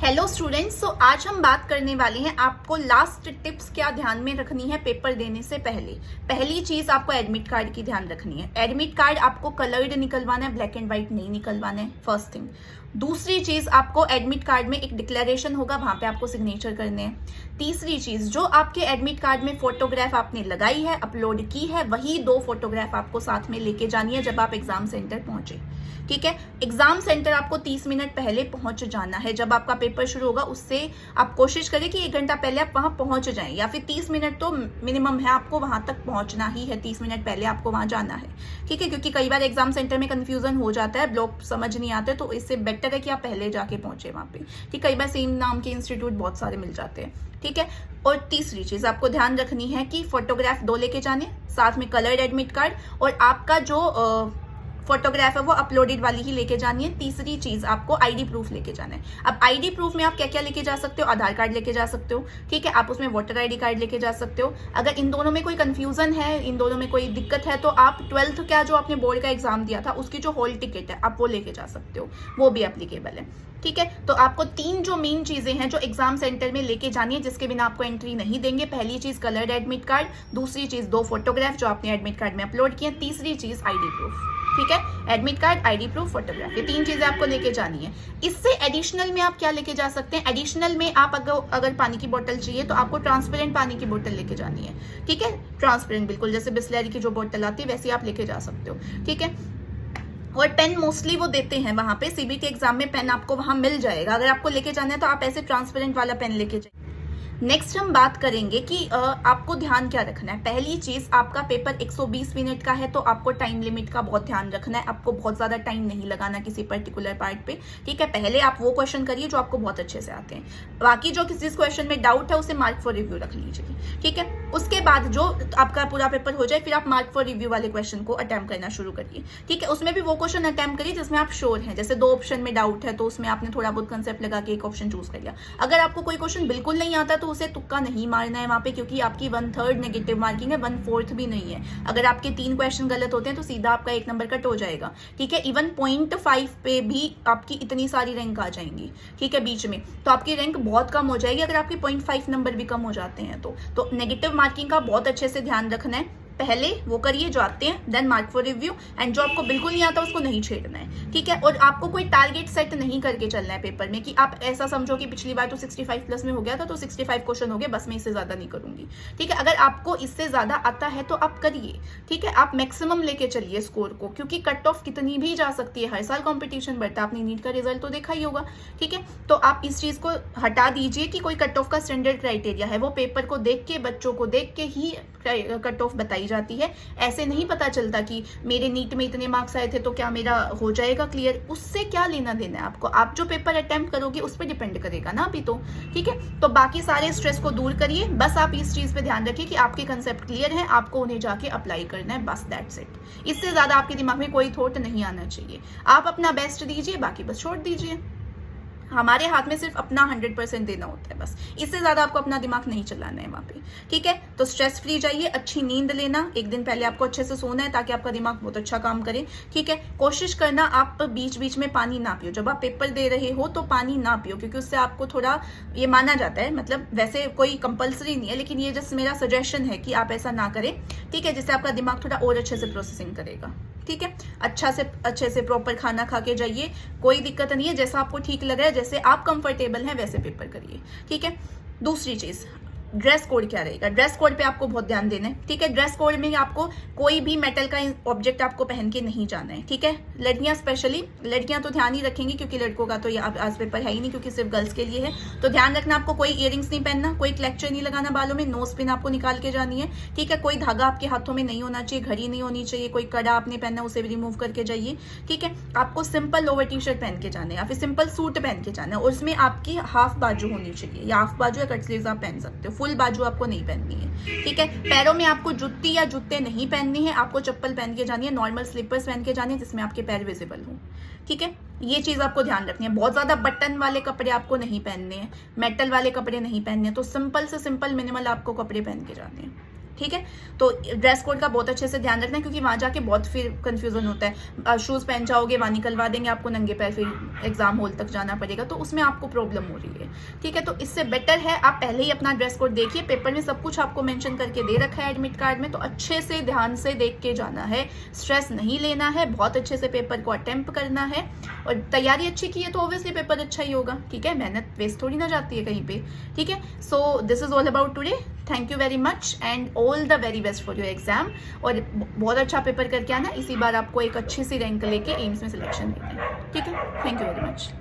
Hello students, तो आज हम बात करने वाले हैं आपको लास्ट टिप्स क्या ध्यान में रखनी है पेपर देने से पहले। पहली चीज आपको एडमिट कार्ड की ध्यान रखनी है। एडमिट कार्ड आपको कलर्ड निकलवाना है, ब्लैक एंड व्हाइट नहीं निकलवाना है, फर्स्ट थिंग। दूसरी चीज, आपको एडमिट कार्ड में एक डिक्लेरेशन होगा, वहां पे आपको सिग्नेचर करने हैं। तीसरी चीज, जो आपके एडमिट कार्ड में फोटोग्राफ आपने लगाई है, अपलोड की है, वही 2 फोटोग्राफ आपको साथ में लेके जानी है जब आप एग्जाम सेंटर पहुंचे। ठीक है, एग्जाम सेंटर आपको 30 मिनट पहले पहुंच जाना है। जब आपका पेपर शुरू होगा उससे आप कोशिश करें कि 1 घंटा पहले आप वहां पहुंच जाएं, या फिर 30 मिनट तो मिनिमम है, आपको वहां तक पहुंचना ही है। 30 मिनट पहले आपको वहां जाना है। ठीक है, क्योंकि कई बार एग्जाम सेंटर में कंफ्यूजन हो जाता है, लोग समझ नहीं आते, तो इससे बेटर है कि आप पहले जाके पहुंचे वहां पे। ठीक, कई बार सेम नाम के इंस्टीट्यूट बहुत सारे मिल जाते हैं। ठीक है, और तीसरी चीज आपको ध्यान रखनी है कि फोटोग्राफ 2 लेके जाने, साथ में कलर्ड एडमिट कार्ड, और आपका जो फोटोग्राफ है वो अपलोडेड वाली ही लेके जानी है। तीसरी चीज, आपको आईडी प्रूफ लेके जाना है। अब आईडी प्रूफ में आप क्या क्या लेके जा सकते हो? आधार कार्ड लेके जा सकते हो। ठीक है, आप उसमें वोटर आईडी कार्ड लेके जा सकते हो। अगर इन दोनों में कोई कंफ्यूजन है, इन दोनों में कोई दिक्कत है, तो आप 12th का जो आपने बोर्ड का एग्जाम दिया था उसकी जो हॉल टिकट है आप वो लेके जा सकते हो, वो भी एप्लीकेबल है। ठीक है, तो आपको 3 जो मेन चीजें हैं जो एग्जाम सेंटर में लेके जानी है, जिसके बिना आपको एंट्री नहीं देंगे। पहली चीज कलर्ड एडमिट कार्ड, दूसरी चीज 2 फोटोग्राफ जो आपने एडमिट कार्ड में अपलोड किए, तीसरी चीज आईडी प्रूफ। ठीक है, admit card, ID proof, photograph, ये 3 चीजें आपको लेके जानी है। इससे एडिशनल में आप क्या लेके जा सकते हैं? एडिशनल में आप अगर पानी की बोतल चाहिए तो आपको ट्रांसपेरेंट पानी की बोतल लेके जानी है। ठीक है, ट्रांसपेरेंट, बिल्कुल जैसे बिस्लरी की जो बोतल आती है वैसी आप लेके जा सकते हो। ठीक है, और पेन मोस्टली वो देते हैं वहां पे, सीबीटी एग्जाम में पेन आपको वहां मिल जाएगा। अगर आपको लेके जाना है तो आप ऐसे ट्रांसपेरेंट वाला पेन लेके जाइए। नेक्स्ट हम बात करेंगे कि आपको ध्यान क्या रखना है। पहली चीज, आपका पेपर 120 मिनट का है, तो आपको टाइम लिमिट का बहुत ध्यान रखना है। आपको बहुत ज्यादा टाइम नहीं लगाना किसी पर्टिकुलर पार्ट पे। ठीक है, पहले आप वो क्वेश्चन करिए जो आपको बहुत अच्छे से आते हैं। बाकी जो किसी क्वेश्चन में डाउट है उसे मार्क फॉर रिव्यू रख लीजिए। ठीक है, उसके बाद जो आपका पूरा पेपर हो जाए फिर आप मार्क फॉर रिव्यू वाले क्वेश्चन को अटेम्प्ट करना शुरू करिए। ठीक है, उसमें भी वो क्वेश्चन अटेम्प्ट करिए जिसमें आप श्योर हैं। जैसे 2 ऑप्शन में डाउट है तो उसमें आपने थोड़ा बहुत कंसेप्ट लगा के एक ऑप्शन चूज कर लिया। अगर आपको कोई क्वेश्चन बिल्कुल नहीं आता तो उसे तुक्का नहीं मारना है वहां पे, क्योंकि आपकी 1/3 नेगेटिव मार्किंग है, 1/4 भी नहीं है। अगर आपके 3 क्वेश्चन गलत होते हैं तो सीधा आपका 1 नंबर कट हो जाएगा। ठीक है, इवन 0.5 पे भी आपकी इतनी सारी रैंक आ जाएंगी। ठीक है, बीच में तो आपकी रैंक बहुत कम हो जाएगी अगर आपके 0.5 नंबर भी कम हो जाते हैं तो नेगेटिव मार्किंग का बहुत अच्छे से ध्यान रखना है। पहले वो करिए जो आते हैं, then mark for review, and जो आपको बिल्कुल नहीं आता उसको नहीं छेड़ना है। ठीक है, और आपको कोई टारगेट सेट नहीं करके चलना है पेपर में कि आप ऐसा समझो कि पिछली बार तो 65 प्लस में हो गया था तो 65 क्वेश्चन हो गए, बस मैं इससे ज्यादा नहीं करूंगी। ठीक है, अगर आपको इससे ज्यादा आता है तो आप करिए। ठीक है, आप मैक्सिमम लेके चलिए स्कोर को, क्योंकि कट ऑफ कितनी भी जा सकती है, हर साल कॉम्पिटिशन बढ़ता है। आपने नीट का रिजल्ट तो देखा ही होगा। ठीक है, तो आप इस चीज को हटा दीजिए कि कोई कट ऑफ का स्टैंडर्ड क्राइटेरिया है। वो पेपर को देख के, बच्चों को देख के ही कट ऑफ बताई जाती है। ऐसे नहीं पता चलता कि मेरे नीट में इतने मार्क्स आए थे तो क्या मेरा हो जाएगा क्लियर, उससे क्या लेना देना है आपको। आप जो पेपर अटेम्प्ट करोगे उस पर डिपेंड करेगा ना अभी तो। ठीक है, तो बाकी सारे स्ट्रेस को दूर करिए, बस आप इस चीज पे ध्यान रखिए कि आपके कंसेप्ट क्लियर है, आपको उन्हें जाके अप्लाई करना है, बस दैट्स इट। इससे ज्यादा आपके दिमाग में कोई थॉट नहीं आना चाहिए। आप अपना बेस्ट दीजिए, बाकी बस छोड़ दीजिए। हमारे हाथ में सिर्फ अपना 100% देना होता है, बस इससे ज्यादा आपको अपना दिमाग नहीं चलाना है वहां पे। ठीक है, तो स्ट्रेस फ्री जाइए, अच्छी नींद लेना, 1 दिन पहले आपको अच्छे से सोना है ताकि आपका दिमाग बहुत अच्छा काम करे। ठीक है, कोशिश करना आप बीच बीच में पानी ना पियो। जब आप पेपर दे रहे हो तो पानी ना पियो, क्योंकि उससे आपको थोड़ा ये माना जाता है, मतलब वैसे कोई कंपल्सरी नहीं है, लेकिन ये जस्ट मेरा सजेशन है कि आप ऐसा ना करें। ठीक है, जिससे आपका दिमाग थोड़ा और अच्छे से प्रोसेसिंग करेगा। ठीक है, अच्छे से प्रॉपर खाना खा के जाइए, कोई दिक्कत नहीं है। जैसा आपको ठीक लग रहा है, जैसे आप कंफर्टेबल हैं वैसे पेपर करिए। ठीक है, दूसरी चीज, ड्रेस कोड क्या रहेगा? ड्रेस कोड पे आपको बहुत ध्यान देना है। ठीक है, ड्रेस कोड में आपको कोई भी मेटल का ऑब्जेक्ट आपको पहन के नहीं जाना है। ठीक है, लड़कियां स्पेशली, लड़कियां तो ध्यान ही रखेंगी क्योंकि लड़कों का तो ये आज पेपर है ही नहीं, क्योंकि सिर्फ गर्ल्स के लिए है। तो ध्यान रखना, आपको कोई इयरिंग्स नहीं पहनना, कोई क्लेक्चर नहीं लगाना बालों में, नोज पिन आपको निकाल के जानी है। ठीक है, कोई धागा आपके हाथों में नहीं होना चाहिए, घड़ी नहीं होनी चाहिए, कोई कड़ा आपने पहनना उसे भी रिमूव करके जाइए। ठीक है, आपको सिंपल लोअर टी शर्ट पहन के जाना है या फिर सिंपल सूट पहन के जाना है, और उसमें आपकी हाफ बाजू होनी चाहिए, या हाफ बाजू या कट स्लीव्स आप पहन सकते हो, फुल बाजू आपको नहीं पहननी है। ठीक है, पैरों में आपको जुत्ती या जूते नहीं पहननी है, आपको चप्पल पहन के जानी है, नॉर्मल स्लीपर्स पहन के जानी है जिसमें आपके पैर विजिबल हो। ठीक है, ये चीज आपको ध्यान रखनी है। बहुत ज्यादा बटन वाले कपड़े आपको नहीं पहनने हैं, मेटल वाले कपड़े नहीं पहनने हैं, तो सिंपल से सिंपल मिनिमल आपको कपड़े पहन के जाने हैं। ठीक है। तो ड्रेस कोड का बहुत अच्छे से ध्यान रखना है, क्योंकि वहाँ जाके बहुत फिर कंफ्यूजन होता है। शूज़ पहन जाओगे, वहाँ निकलवा देंगे आपको, नंगे पैर फिर एग्जाम हॉल तक जाना पड़ेगा, तो उसमें आपको प्रॉब्लम हो रही है, ठीक है। तो इससे बेटर है आप पहले ही अपना ड्रेस कोड देखिए। पेपर में सब कुछ आपको मेंशन करके दे रखा है एडमिट कार्ड में, तो अच्छे से ध्यान से देख के जाना है, स्ट्रेस नहीं लेना है, बहुत अच्छे से पेपर को अटेम्प्ट करना है। और तैयारी अच्छी की है तो ऑब्वियसली पेपर अच्छा ही होगा, ठीक है। मेहनत वेस्ट थोड़ी ना जाती है कहीं पे, ठीक है। So this is all about today. Thank you very much and all the very best for your exam. और बहुत अच्छा पेपर करके आना, इसी बार आपको एक अच्छी सी रैंक लेके एम्स में सिलेक्शन लेना है, ठीक है। Thank you very much.